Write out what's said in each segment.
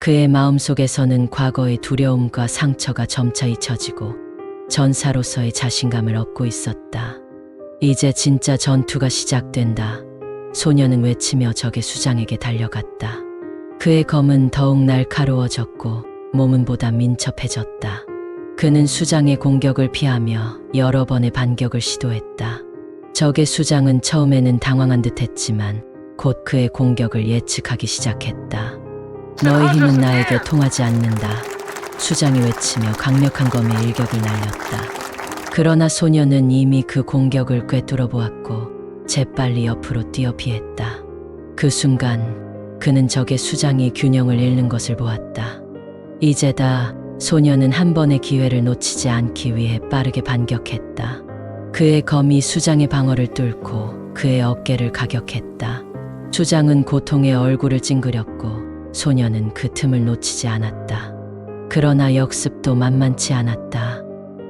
그의 마음속에서는 과거의 두려움과 상처가 점차 잊혀지고 전사로서의 자신감을 얻고 있었다. 이제 진짜 전투가 시작된다. 소녀는 외치며 적의 수장에게 달려갔다. 그의 검은 더욱 날카로워졌고 몸은 보다 민첩해졌다. 그는 수장의 공격을 피하며 여러 번의 반격을 시도했다. 적의 수장은 처음에는 당황한 듯했지만 곧 그의 공격을 예측하기 시작했다. 너의 힘은 나에게 통하지 않는다. 수장이 외치며 강력한 검의 일격을 날렸다. 그러나 소녀는 이미 그 공격을 꿰뚫어 보았고 재빨리 옆으로 뛰어 피했다. 그 순간 그는 적의 수장이 균형을 잃는 것을 보았다. 이제다. 소녀는 한 번의 기회를 놓치지 않기 위해 빠르게 반격했다. 그의 검이 수장의 방어를 뚫고 그의 어깨를 가격했다. 수장은 고통에 얼굴을 찡그렸고 소녀는 그 틈을 놓치지 않았다. 그러나 역습도 만만치 않았다.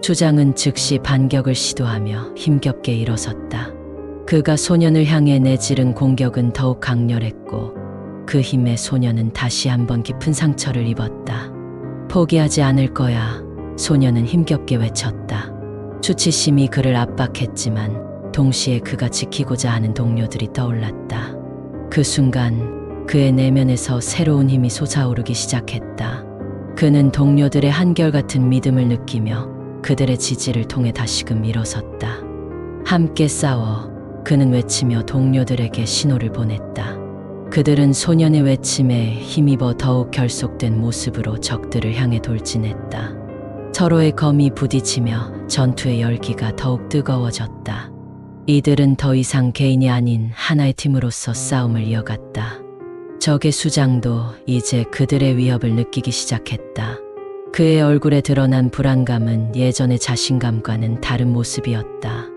수장은 즉시 반격을 시도하며 힘겹게 일어섰다. 그가 소년을 향해 내지른 공격은 더욱 강렬했고 그 힘에 소녀는 다시 한번 깊은 상처를 입었다. 포기하지 않을 거야. 소녀는 힘겹게 외쳤다. 수치심이 그를 압박했지만 동시에 그가 지키고자 하는 동료들이 떠올랐다. 그 순간 그의 내면에서 새로운 힘이 솟아오르기 시작했다. 그는 동료들의 한결같은 믿음을 느끼며 그들의 지지를 통해 다시금 일어섰다. 함께 싸워. 그는 외치며 동료들에게 신호를 보냈다. 그들은 소년의 외침에 힘입어 더욱 결속된 모습으로 적들을 향해 돌진했다. 서로의 검이 부딪히며 전투의 열기가 더욱 뜨거워졌다. 이들은 더 이상 개인이 아닌 하나의 팀으로서 싸움을 이어갔다. 적의 수장도 이제 그들의 위협을 느끼기 시작했다. 그의 얼굴에 드러난 불안감은 예전의 자신감과는 다른 모습이었다.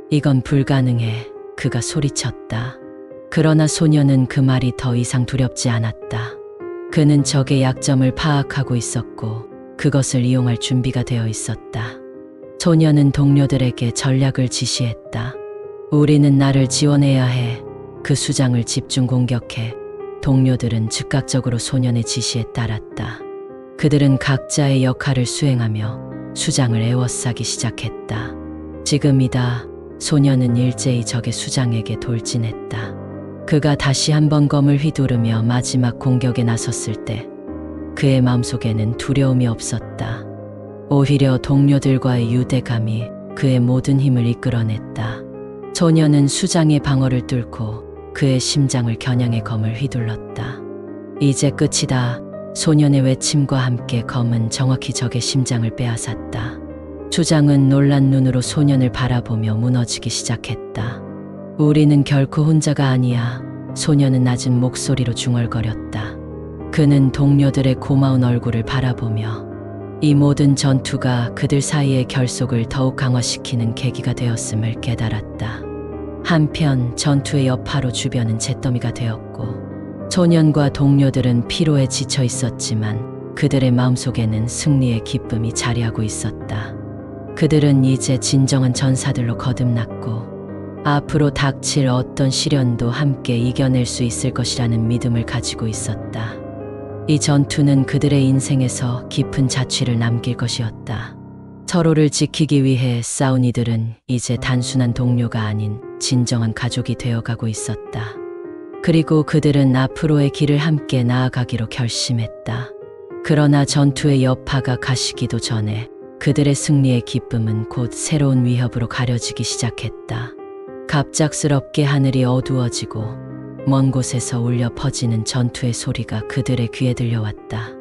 이건 불가능해. 그가 소리쳤다. 그러나 소녀는 그 말이 더 이상 두렵지 않았다. 그는 적의 약점을 파악하고 있었고 그것을 이용할 준비가 되어 있었다. 소녀는 동료들에게 전략을 지시했다. 우리는 나를 지원해야 해. 그 수장을 집중 공격해. 동료들은 즉각적으로 소년의 지시에 따랐다. 그들은 각자의 역할을 수행하며 수장을 에워싸기 시작했다. 지금이다. 소녀는 일제히 적의 수장에게 돌진했다. 그가 다시 한번 검을 휘두르며 마지막 공격에 나섰을 때 그의 마음속에는 두려움이 없었다. 오히려 동료들과의 유대감이 그의 모든 힘을 이끌어냈다. 소녀는 수장의 방어를 뚫고 그의 심장을 겨냥해 검을 휘둘렀다. 이제 끝이다. 소년의 외침과 함께 검은 정확히 적의 심장을 빼앗았다. 수장은 놀란 눈으로 소년을 바라보며 무너지기 시작했다. 우리는 결코 혼자가 아니야. 소년은 낮은 목소리로 중얼거렸다. 그는 동료들의 고마운 얼굴을 바라보며 이 모든 전투가 그들 사이의 결속을 더욱 강화시키는 계기가 되었음을 깨달았다. 한편 전투의 여파로 주변은 잿더미가 되었고 소년과 동료들은 피로에 지쳐 있었지만 그들의 마음속에는 승리의 기쁨이 자리하고 있었다. 그들은 이제 진정한 전사들로 거듭났고 앞으로 닥칠 어떤 시련도 함께 이겨낼 수 있을 것이라는 믿음을 가지고 있었다. 이 전투는 그들의 인생에서 깊은 자취를 남길 것이었다. 서로를 지키기 위해 싸운 이들은 이제 단순한 동료가 아닌 진정한 가족이 되어가고 있었다. 그리고 그들은 앞으로의 길을 함께 나아가기로 결심했다. 그러나 전투의 여파가 가시기도 전에 그들의 승리의 기쁨은 곧 새로운 위협으로 가려지기 시작했다. 갑작스럽게 하늘이 어두워지고 먼 곳에서 울려 퍼지는 전투의 소리가 그들의 귀에 들려왔다.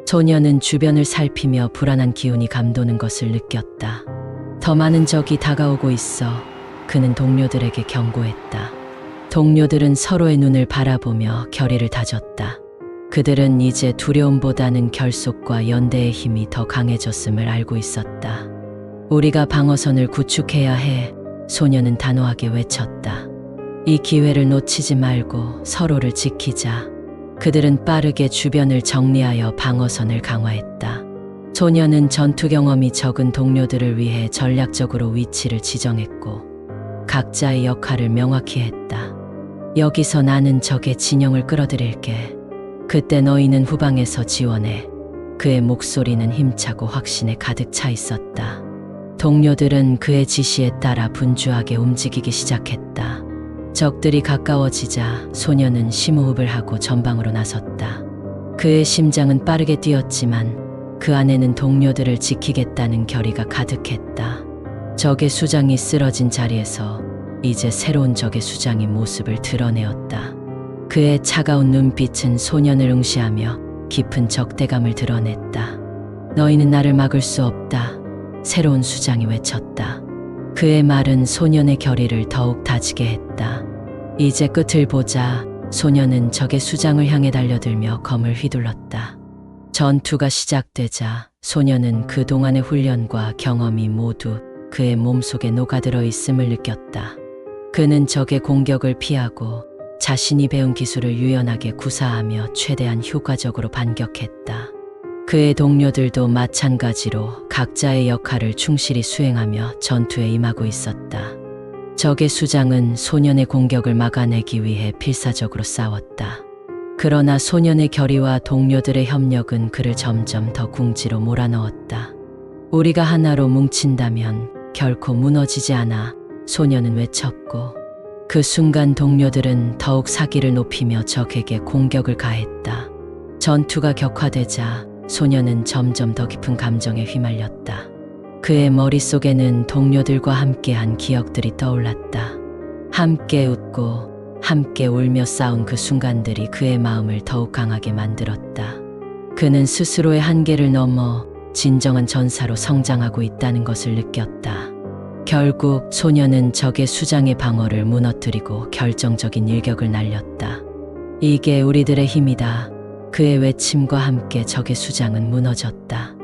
소녀는 주변을 살피며 불안한 기운이 감도는 것을 느꼈다. 더 많은 적이 다가오고 있어. 그는 동료들에게 경고했다. 동료들은 서로의 눈을 바라보며 결의를 다졌다. 그들은 이제 두려움보다는 결속과 연대의 힘이 더 강해졌음을 알고 있었다. 우리가 방어선을 구축해야 해. 소녀는 단호하게 외쳤다. 이 기회를 놓치지 말고 서로를 지키자. 그들은 빠르게 주변을 정리하여 방어선을 강화했다. 소녀는 전투 경험이 적은 동료들을 위해 전략적으로 위치를 지정했고 각자의 역할을 명확히 했다. 여기서 나는 적의 진영을 끌어들일게. 그때 너희는 후방에서 지원해. 그의 목소리는 힘차고 확신에 가득 차 있었다. 동료들은 그의 지시에 따라 분주하게 움직이기 시작했다. 적들이 가까워지자 소녀는 심호흡을 하고 전방으로 나섰다. 그의 심장은 빠르게 뛰었지만 그 안에는 동료들을 지키겠다는 결의가 가득했다. 적의 수장이 쓰러진 자리에서 이제 새로운 적의 수장이 모습을 드러내었다. 그의 차가운 눈빛은 소년을 응시하며 깊은 적대감을 드러냈다. 너희는 나를 막을 수 없다. 새로운 수장이 외쳤다. 그의 말은 소년의 결의를 더욱 다지게 했다. 이제 끝을 보자. 소년은 적의 수장을 향해 달려들며 검을 휘둘렀다. 전투가 시작되자 소년은 그동안의 훈련과 경험이 모두 그의 몸속에 녹아들어 있음을 느꼈다. 그는 적의 공격을 피하고 자신이 배운 기술을 유연하게 구사하며 최대한 효과적으로 반격했다. 그의 동료들도 마찬가지로 각자의 역할을 충실히 수행하며 전투에 임하고 있었다. 적의 수장은 소년의 공격을 막아내기 위해 필사적으로 싸웠다. 그러나 소년의 결의와 동료들의 협력은 그를 점점 더 궁지로 몰아넣었다. 우리가 하나로 뭉친다면 결코 무너지지 않아. 소년은 외쳤고 그 순간 동료들은 더욱 사기를 높이며 적에게 공격을 가했다. 전투가 격화되자 소년은 점점 더 깊은 감정에 휘말렸다. 그의 머릿속에는 동료들과 함께한 기억들이 떠올랐다. 함께 웃고 함께 울며 싸운 그 순간들이 그의 마음을 더욱 강하게 만들었다. 그는 스스로의 한계를 넘어 진정한 전사로 성장하고 있다는 것을 느꼈다. 결국 소년은 적의 수장의 방어를 무너뜨리고 결정적인 일격을 날렸다. 이게 우리들의 힘이다. 그의 외침과 함께 적의 수장은 무너졌다.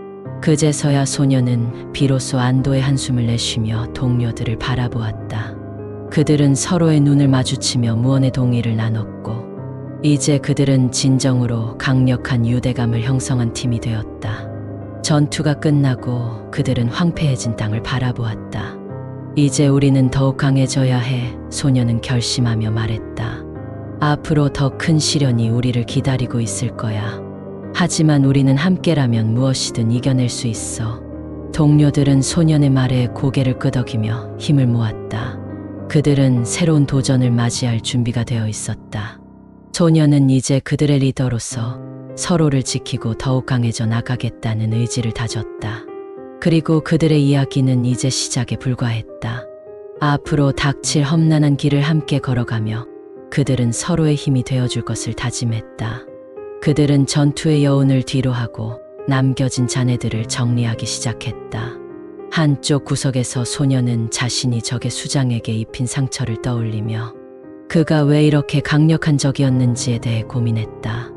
그제서야 소년은 비로소 안도의 한숨을 내쉬며 동료들을 바라보았다. 그들은 서로의 눈을 마주치며 무언의 동의를 나눴고 이제 그들은 진정으로 강력한 유대감을 형성한 팀이 되었다. 전투가 끝나고 그들은 황폐해진 땅을 바라보았다. 이제 우리는 더욱 강해져야 해. 소년은 결심하며 말했다. 앞으로 더 큰 시련이 우리를 기다리고 있을 거야. 하지만 우리는 함께라면 무엇이든 이겨낼 수 있어. 동료들은 소년의 말에 고개를 끄덕이며 힘을 모았다. 그들은 새로운 도전을 맞이할 준비가 되어 있었다. 소년은 이제 그들의 리더로서 서로를 지키고 더욱 강해져 나가겠다는 의지를 다졌다. 그리고 그들의 이야기는 이제 시작에 불과했다. 앞으로 닥칠 험난한 길을 함께 걸어가며 그들은 서로의 힘이 되어줄 것을 다짐했다. 그들은 전투의 여운을 뒤로하고 남겨진 잔해들을 정리하기 시작했다. 한쪽 구석에서 소년은 자신이 적의 수장에게 입힌 상처를 떠올리며 그가 왜 이렇게 강력한 적이었는지에 대해 고민했다.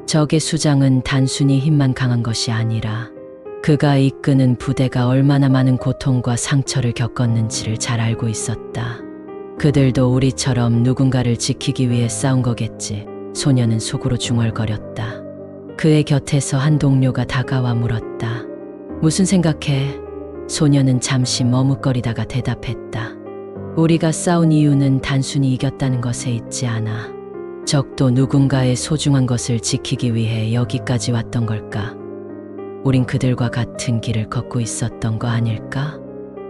적의 수장은 단순히 힘만 강한 것이 아니라 그가 이끄는 부대가 얼마나 많은 고통과 상처를 겪었는지를 잘 알고 있었다. 그들도 우리처럼 누군가를 지키기 위해 싸운 거겠지. 소년은 속으로 중얼거렸다. 그의 곁에서 한 동료가 다가와 물었다. 무슨 생각해? 소년은 잠시 머뭇거리다가 대답했다. 우리가 싸운 이유는 단순히 이겼다는 것에 있지 않아. 적도 누군가의 소중한 것을 지키기 위해 여기까지 왔던 걸까? 우린 그들과 같은 길을 걷고 있었던 거 아닐까?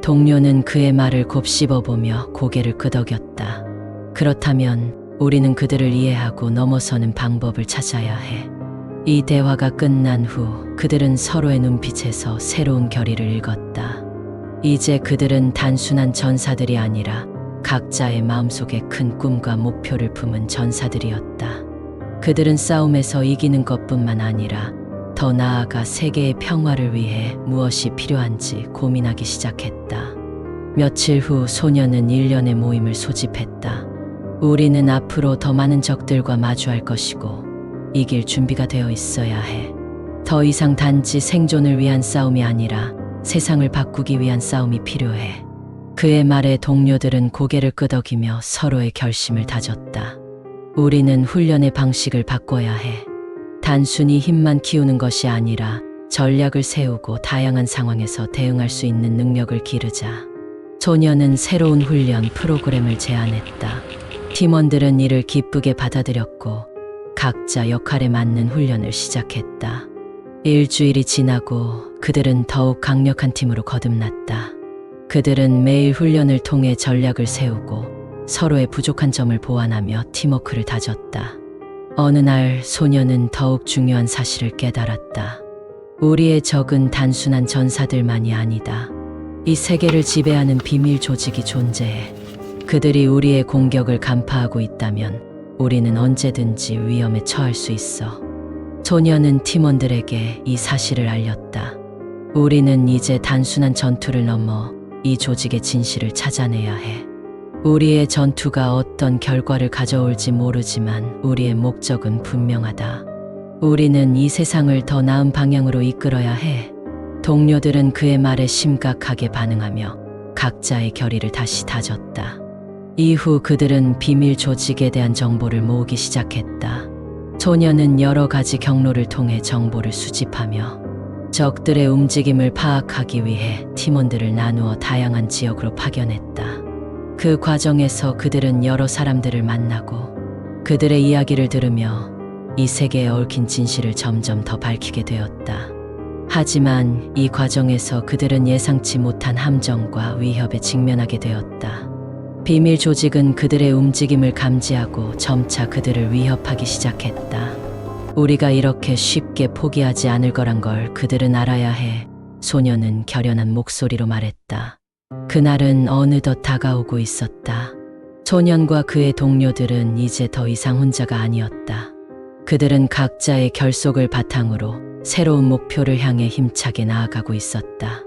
동료는 그의 말을 곱씹어보며 고개를 끄덕였다. 그렇다면 우리는 그들을 이해하고 넘어서는 방법을 찾아야 해. 이 대화가 끝난 후 그들은 서로의 눈빛에서 새로운 결의를 읽었다. 이제 그들은 단순한 전사들이 아니라 각자의 마음속에 큰 꿈과 목표를 품은 전사들이었다. 그들은 싸움에서 이기는 것뿐만 아니라 더 나아가 세계의 평화를 위해 무엇이 필요한지 고민하기 시작했다. 며칠 후 소년은 일련의 모임을 소집했다. 우리는 앞으로 더 많은 적들과 마주할 것이고 이길 준비가 되어 있어야 해. 더 이상 단지 생존을 위한 싸움이 아니라 세상을 바꾸기 위한 싸움이 필요해. 그의 말에 동료들은 고개를 끄덕이며 서로의 결심을 다졌다. 우리는 훈련의 방식을 바꿔야 해. 단순히 힘만 키우는 것이 아니라 전략을 세우고 다양한 상황에서 대응할 수 있는 능력을 기르자. 소년은 새로운 훈련 프로그램을 제안했다. 팀원들은 이를 기쁘게 받아들였고 각자 역할에 맞는 훈련을 시작했다. 일주일이 지나고 그들은 더욱 강력한 팀으로 거듭났다. 그들은 매일 훈련을 통해 전략을 세우고 서로의 부족한 점을 보완하며 팀워크를 다졌다. 어느 날 소녀는 더욱 중요한 사실을 깨달았다. 우리의 적은 단순한 전사들만이 아니다. 이 세계를 지배하는 비밀 조직이 존재해. 그들이 우리의 공격을 간파하고 있다면 우리는 언제든지 위험에 처할 수 있어. 소녀는 팀원들에게 이 사실을 알렸다. 우리는 이제 단순한 전투를 넘어 이 조직의 진실을 찾아내야 해. 우리의 전투가 어떤 결과를 가져올지 모르지만 우리의 목적은 분명하다. 우리는 이 세상을 더 나은 방향으로 이끌어야 해. 동료들은 그의 말에 심각하게 반응하며 각자의 결의를 다시 다졌다. 이후 그들은 비밀 조직에 대한 정보를 모으기 시작했다. 소녀는 여러 가지 경로를 통해 정보를 수집하며 적들의 움직임을 파악하기 위해 팀원들을 나누어 다양한 지역으로 파견했다. 그 과정에서 그들은 여러 사람들을 만나고 그들의 이야기를 들으며 이 세계에 얽힌 진실을 점점 더 밝히게 되었다. 하지만 이 과정에서 그들은 예상치 못한 함정과 위협에 직면하게 되었다. 비밀 조직은 그들의 움직임을 감지하고 점차 그들을 위협하기 시작했다. 우리가 이렇게 쉽게 포기하지 않을 거란 걸 그들은 알아야 해. 소녀는 결연한 목소리로 말했다. 그날은 어느덧 다가오고 있었다. 소년과 그의 동료들은 이제 더 이상 혼자가 아니었다. 그들은 각자의 결속을 바탕으로 새로운 목표를 향해 힘차게 나아가고 있었다.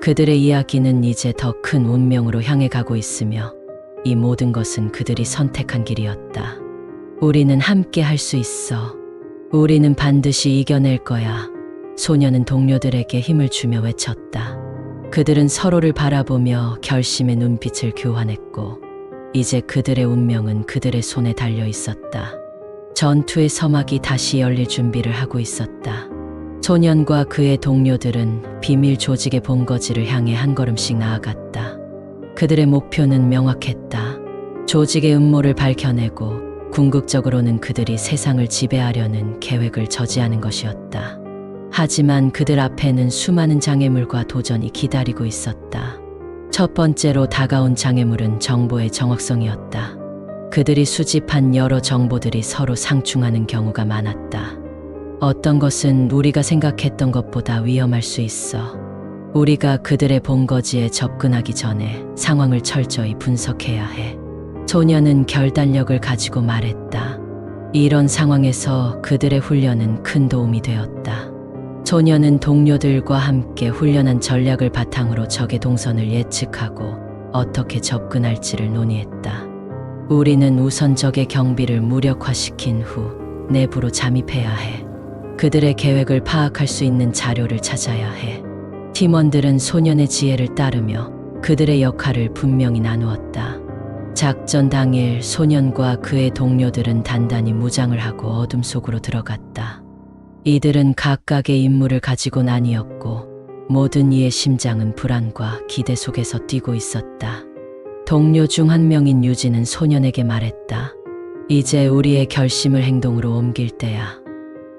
그들의 이야기는 이제 더 큰 운명으로 향해 가고 있으며 이 모든 것은 그들이 선택한 길이었다. 우리는 함께 할 수 있어. 우리는 반드시 이겨낼 거야. 소녀는 동료들에게 힘을 주며 외쳤다. 그들은 서로를 바라보며 결심의 눈빛을 교환했고 이제 그들의 운명은 그들의 손에 달려 있었다. 전투의 서막이 다시 열릴 준비를 하고 있었다. 소년과 그의 동료들은 비밀 조직의 본거지를 향해 한 걸음씩 나아갔다. 그들의 목표는 명확했다. 조직의 음모를 밝혀내고 궁극적으로는 그들이 세상을 지배하려는 계획을 저지하는 것이었다. 하지만 그들 앞에는 수많은 장애물과 도전이 기다리고 있었다. 첫 번째로 다가온 장애물은 정보의 정확성이었다. 그들이 수집한 여러 정보들이 서로 상충하는 경우가 많았다. 어떤 것은 우리가 생각했던 것보다 위험할 수 있어. 우리가 그들의 본거지에 접근하기 전에 상황을 철저히 분석해야 해. 소녀는 결단력을 가지고 말했다. 이런 상황에서 그들의 훈련은 큰 도움이 되었다. 소녀는 동료들과 함께 훈련한 전략을 바탕으로 적의 동선을 예측하고 어떻게 접근할지를 논의했다. 우리는 우선 적의 경비를 무력화시킨 후 내부로 잠입해야 해. 그들의 계획을 파악할 수 있는 자료를 찾아야 해. 팀원들은 소년의 지혜를 따르며 그들의 역할을 분명히 나누었다. 작전 당일 소년과 그의 동료들은 단단히 무장을 하고 어둠 속으로 들어갔다. 이들은 각각의 임무를 가지고 나뉘었고 모든 이의 심장은 불안과 기대 속에서 뛰고 있었다. 동료 중 한 명인 유진은 소년에게 말했다. 이제 우리의 결심을 행동으로 옮길 때야.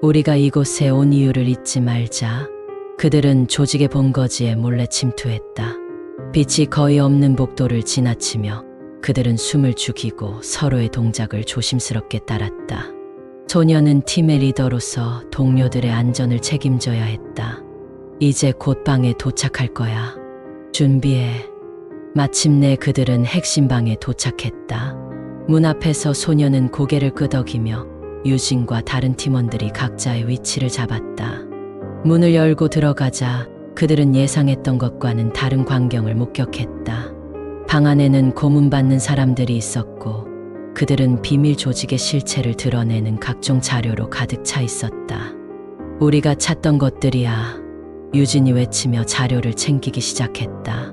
우리가 이곳에 온 이유를 잊지 말자. 그들은 조직의 본거지에 몰래 침투했다. 빛이 거의 없는 복도를 지나치며 그들은 숨을 죽이고 서로의 동작을 조심스럽게 따랐다. 소녀는 팀의 리더로서 동료들의 안전을 책임져야 했다. 이제 곧 방에 도착할 거야. 준비해. 마침내 그들은 핵심 방에 도착했다. 문 앞에서 소녀는 고개를 끄덕이며 유진과 다른 팀원들이 각자의 위치를 잡았다. 문을 열고 들어가자 그들은 예상했던 것과는 다른 광경을 목격했다. 방 안에는 고문받는 사람들이 있었고 그들은 비밀 조직의 실체를 드러내는 각종 자료로 가득 차 있었다. 우리가 찾던 것들이야. 유진이 외치며 자료를 챙기기 시작했다.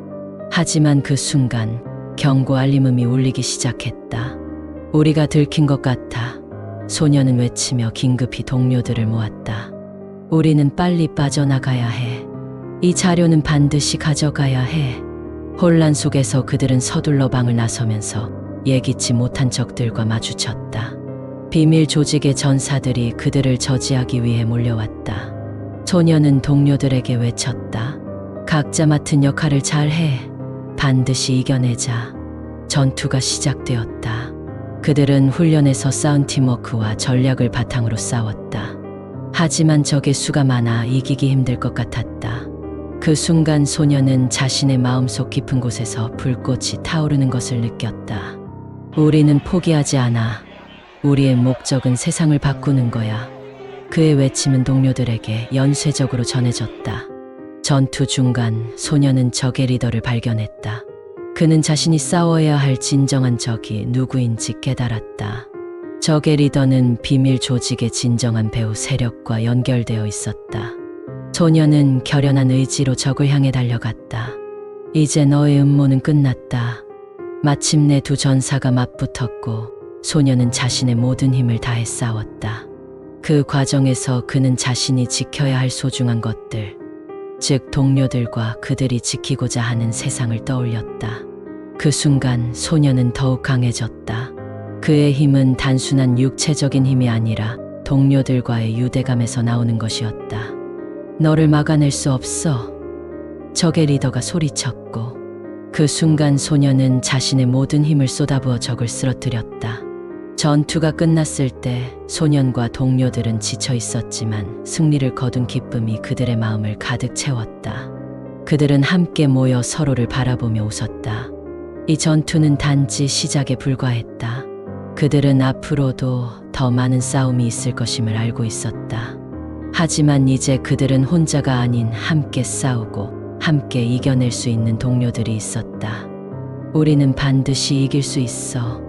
하지만 그 순간 경고 알림음이 울리기 시작했다. 우리가 들킨 것 같아. 소녀는 외치며 긴급히 동료들을 모았다. 우리는 빨리 빠져나가야 해. 이 자료는 반드시 가져가야 해. 혼란 속에서 그들은 서둘러 방을 나서면서 예기치 못한 적들과 마주쳤다. 비밀 조직의 전사들이 그들을 저지하기 위해 몰려왔다. 소녀는 동료들에게 외쳤다. 각자 맡은 역할을 잘해. 반드시 이겨내자. 전투가 시작되었다. 그들은 훈련에서 쌓은 팀워크와 전략을 바탕으로 싸웠다. 하지만 적의 수가 많아 이기기 힘들 것 같았다. 그 순간 소녀는 자신의 마음속 깊은 곳에서 불꽃이 타오르는 것을 느꼈다. 우리는 포기하지 않아. 우리의 목적은 세상을 바꾸는 거야. 그의 외침은 동료들에게 연쇄적으로 전해졌다. 전투 중간 소녀는 적의 리더를 발견했다. 그는 자신이 싸워야 할 진정한 적이 누구인지 깨달았다. 적의 리더는 비밀 조직의 진정한 배후 세력과 연결되어 있었다. 소녀는 결연한 의지로 적을 향해 달려갔다. 이제 너의 음모는 끝났다. 마침내 두 전사가 맞붙었고 소녀는 자신의 모든 힘을 다해 싸웠다. 그 과정에서 그는 자신이 지켜야 할 소중한 것들, 즉 동료들과 그들이 지키고자 하는 세상을 떠올렸다. 그 순간 소녀는 더욱 강해졌다. 그의 힘은 단순한 육체적인 힘이 아니라 동료들과의 유대감에서 나오는 것이었다. 너를 막아낼 수 없어. 적의 리더가 소리쳤고 그 순간 소녀는 자신의 모든 힘을 쏟아부어 적을 쓰러뜨렸다. 전투가 끝났을 때 소년과 동료들은 지쳐 있었지만 승리를 거둔 기쁨이 그들의 마음을 가득 채웠다. 그들은 함께 모여 서로를 바라보며 웃었다. 이 전투는 단지 시작에 불과했다. 그들은 앞으로도 더 많은 싸움이 있을 것임을 알고 있었다. 하지만 이제 그들은 혼자가 아닌 함께 싸우고 함께 이겨낼 수 있는 동료들이 있었다. 우리는 반드시 이길 수 있어.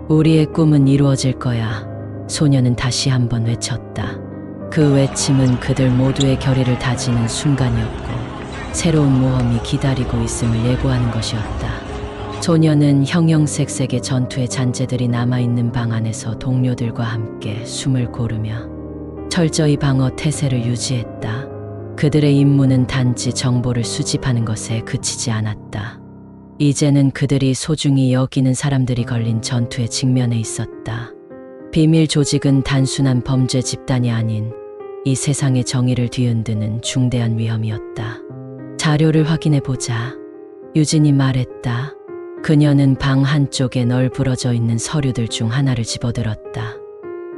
우리의 꿈은 이루어질 거야. 소녀는 다시 한번 외쳤다. 그 외침은 그들 모두의 결의를 다지는 순간이었고 새로운 모험이 기다리고 있음을 예고하는 것이었다. 소녀는 형형색색의 전투의 잔재들이 남아있는 방 안에서 동료들과 함께 숨을 고르며 철저히 방어 태세를 유지했다. 그들의 임무는 단지 정보를 수집하는 것에 그치지 않았다. 이제는 그들이 소중히 여기는 사람들이 걸린 전투에 직면해 있었다. 비밀 조직은 단순한 범죄 집단이 아닌 이 세상의 정의를 뒤흔드는 중대한 위험이었다. 자료를 확인해 보자. 유진이 말했다. 그녀는 방 한쪽에 널브러져 있는 서류들 중 하나를 집어들었다.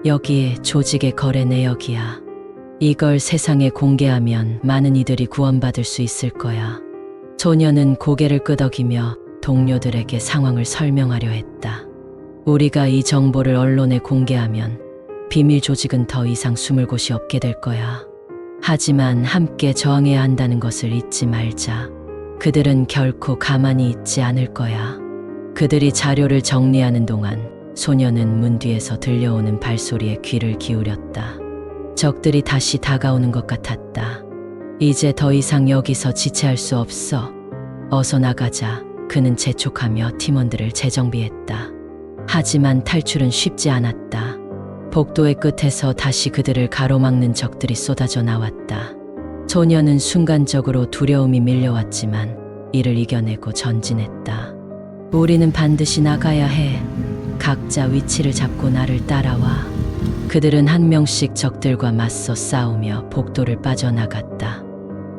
여기에 조직의 거래 내역이야. 이걸 세상에 공개하면 많은 이들이 구원받을 수 있을 거야. 소녀는 고개를 끄덕이며 동료들에게 상황을 설명하려 했다. 우리가 이 정보를 언론에 공개하면 비밀 조직은 더 이상 숨을 곳이 없게 될 거야. 하지만 함께 저항해야 한다는 것을 잊지 말자. 그들은 결코 가만히 있지 않을 거야. 그들이 자료를 정리하는 동안 소녀는 문 뒤에서 들려오는 발소리에 귀를 기울였다. 적들이 다시 다가오는 것 같았다. 이제 더 이상 여기서 지체할 수 없어. 어서 나가자. 그는 재촉하며 팀원들을 재정비했다. 하지만 탈출은 쉽지 않았다. 복도의 끝에서 다시 그들을 가로막는 적들이 쏟아져 나왔다. 소녀는 순간적으로 두려움이 밀려왔지만 이를 이겨내고 전진했다. 우리는 반드시 나가야 해. 각자 위치를 잡고 나를 따라와. 그들은 한 명씩 적들과 맞서 싸우며 복도를 빠져나갔다.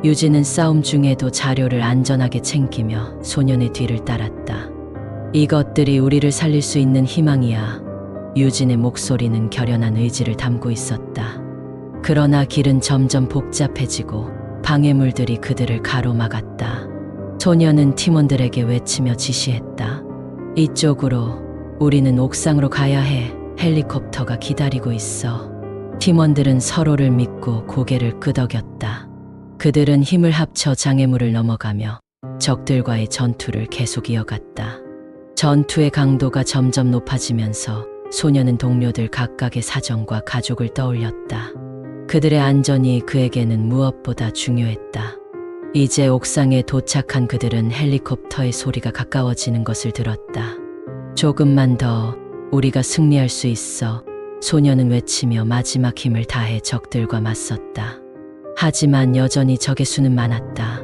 유진은 싸움 중에도 자료를 안전하게 챙기며 소년의 뒤를 따랐다. 이것들이 우리를 살릴 수 있는 희망이야. 유진의 목소리는 결연한 의지를 담고 있었다. 그러나 길은 점점 복잡해지고 방해물들이 그들을 가로막았다. 소녀는 팀원들에게 외치며 지시했다. 이쪽으로. 우리는 옥상으로 가야 해. 헬리콥터가 기다리고 있어. 팀원들은 서로를 믿고 고개를 끄덕였다. 그들은 힘을 합쳐 장애물을 넘어가며 적들과의 전투를 계속 이어갔다. 전투의 강도가 점점 높아지면서 소녀는 동료들 각각의 사정과 가족을 떠올렸다. 그들의 안전이 그에게는 무엇보다 중요했다. 이제 옥상에 도착한 그들은 헬리콥터의 소리가 가까워지는 것을 들었다. 조금만 더. 우리가 승리할 수 있어. 소녀는 외치며 마지막 힘을 다해 적들과 맞섰다. 하지만 여전히 적의 수는 많았다.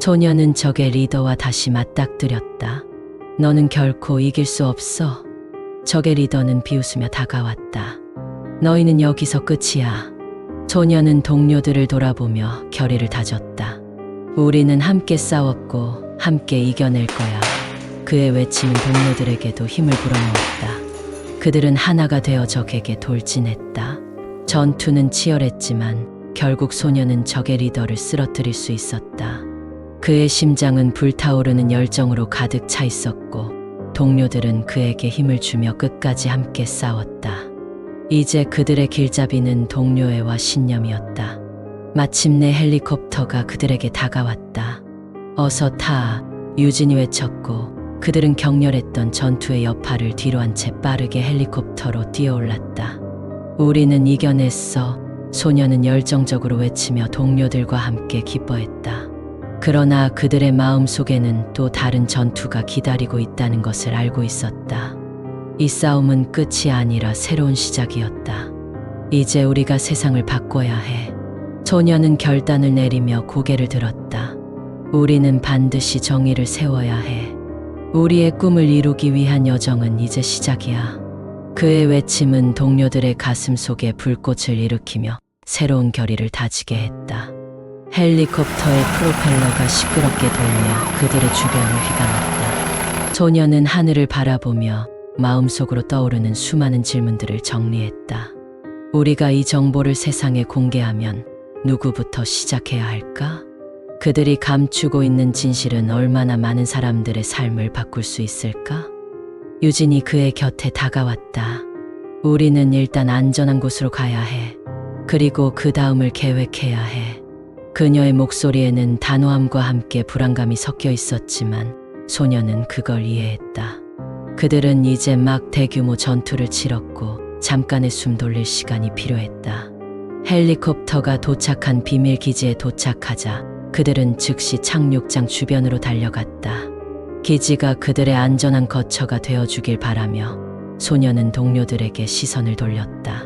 소녀는 적의 리더와 다시 맞닥뜨렸다. 너는 결코 이길 수 없어. 적의 리더는 비웃으며 다가왔다. 너희는 여기서 끝이야. 소녀는 동료들을 돌아보며 결의를 다졌다. 우리는 함께 싸웠고 함께 이겨낼 거야. 그의 외침은 동료들에게도 힘을 불어넣었다. 그들은 하나가 되어 적에게 돌진했다. 전투는 치열했지만 결국 소녀는 적의 리더를 쓰러뜨릴 수 있었다. 그의 심장은 불타오르는 열정으로 가득 차 있었고 동료들은 그에게 힘을 주며 끝까지 함께 싸웠다. 이제 그들의 길잡이는 동료애와 신념이었다. 마침내 헬리콥터가 그들에게 다가왔다. 어서 타, 유진이 외쳤고 그들은 격렬했던 전투의 여파를 뒤로한 채 빠르게 헬리콥터로 뛰어올랐다. 우리는 이겨냈어. 소녀는 열정적으로 외치며 동료들과 함께 기뻐했다. 그러나 그들의 마음 속에는 또 다른 전투가 기다리고 있다는 것을 알고 있었다. 이 싸움은 끝이 아니라 새로운 시작이었다. 이제 우리가 세상을 바꿔야 해. 소녀는 결단을 내리며 고개를 들었다. 우리는 반드시 정의를 세워야 해. 우리의 꿈을 이루기 위한 여정은 이제 시작이야. 그의 외침은 동료들의 가슴 속에 불꽃을 일으키며 새로운 결의를 다지게 했다. 헬리콥터의 프로펠러가 시끄럽게 돌며 그들의 주변을 휘감았다. 소녀는 하늘을 바라보며 마음속으로 떠오르는 수많은 질문들을 정리했다. 우리가 이 정보를 세상에 공개하면 누구부터 시작해야 할까? 그들이 감추고 있는 진실은 얼마나 많은 사람들의 삶을 바꿀 수 있을까? 유진이 그의 곁에 다가왔다. 우리는 일단 안전한 곳으로 가야 해. 그리고 그 다음을 계획해야 해. 그녀의 목소리에는 단호함과 함께 불안감이 섞여 있었지만 소녀는 그걸 이해했다. 그들은 이제 막 대규모 전투를 치렀고 잠깐의 숨 돌릴 시간이 필요했다. 헬리콥터가 도착한 비밀 기지에 도착하자 그들은 즉시 착륙장 주변으로 달려갔다. 기지가 그들의 안전한 거처가 되어주길 바라며 소녀는 동료들에게 시선을 돌렸다.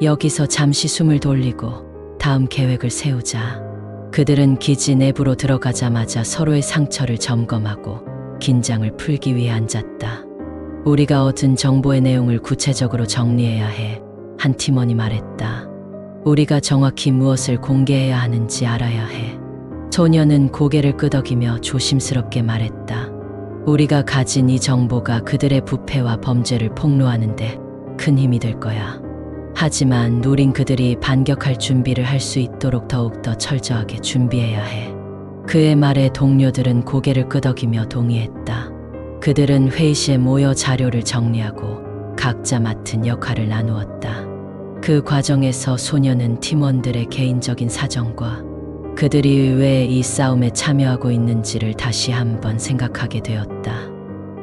여기서 잠시 숨을 돌리고 다음 계획을 세우자. 그들은 기지 내부로 들어가자마자 서로의 상처를 점검하고 긴장을 풀기 위해 앉았다. 우리가 얻은 정보의 내용을 구체적으로 정리해야 해. 한 팀원이 말했다. 우리가 정확히 무엇을 공개해야 하는지 알아야 해. 소녀는 고개를 끄덕이며 조심스럽게 말했다. 우리가 가진 이 정보가 그들의 부패와 범죄를 폭로하는데 큰 힘이 될 거야. 하지만 우린 그들이 반격할 준비를 할 수 있도록 더욱더 철저하게 준비해야 해. 그의 말에 동료들은 고개를 끄덕이며 동의했다. 그들은 회의실에 모여 자료를 정리하고 각자 맡은 역할을 나누었다. 그 과정에서 소녀는 팀원들의 개인적인 사정과 그들이 왜 이 싸움에 참여하고 있는지를 다시 한번 생각하게 되었다.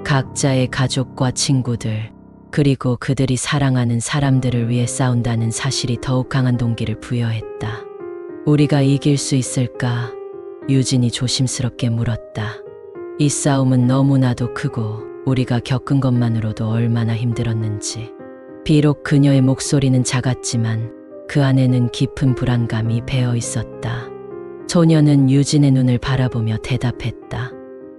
각자의 가족과 친구들, 그리고 그들이 사랑하는 사람들을 위해 싸운다는 사실이 더욱 강한 동기를 부여했다. 우리가 이길 수 있을까? 유진이 조심스럽게 물었다. 이 싸움은 너무나도 크고 우리가 겪은 것만으로도 얼마나 힘들었는지. 비록 그녀의 목소리는 작았지만 그 안에는 깊은 불안감이 배어 있었다. 소녀는 유진의 눈을 바라보며 대답했다.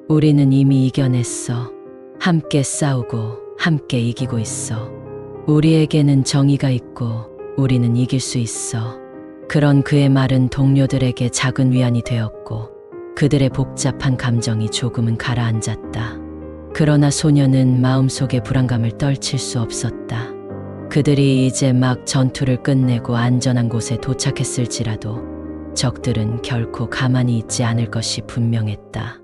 우리는 이미 이겨냈어. 함께 싸우고 함께 이기고 있어. 우리에게는 정의가 있고 우리는 이길 수 있어. 그런 그의 말은 동료들에게 작은 위안이 되었고 그들의 복잡한 감정이 조금은 가라앉았다. 그러나 소녀는 마음속의 불안감을 떨칠 수 없었다. 그들이 이제 막 전투를 끝내고 안전한 곳에 도착했을지라도 적들은 결코 가만히 있지 않을 것이 분명했다.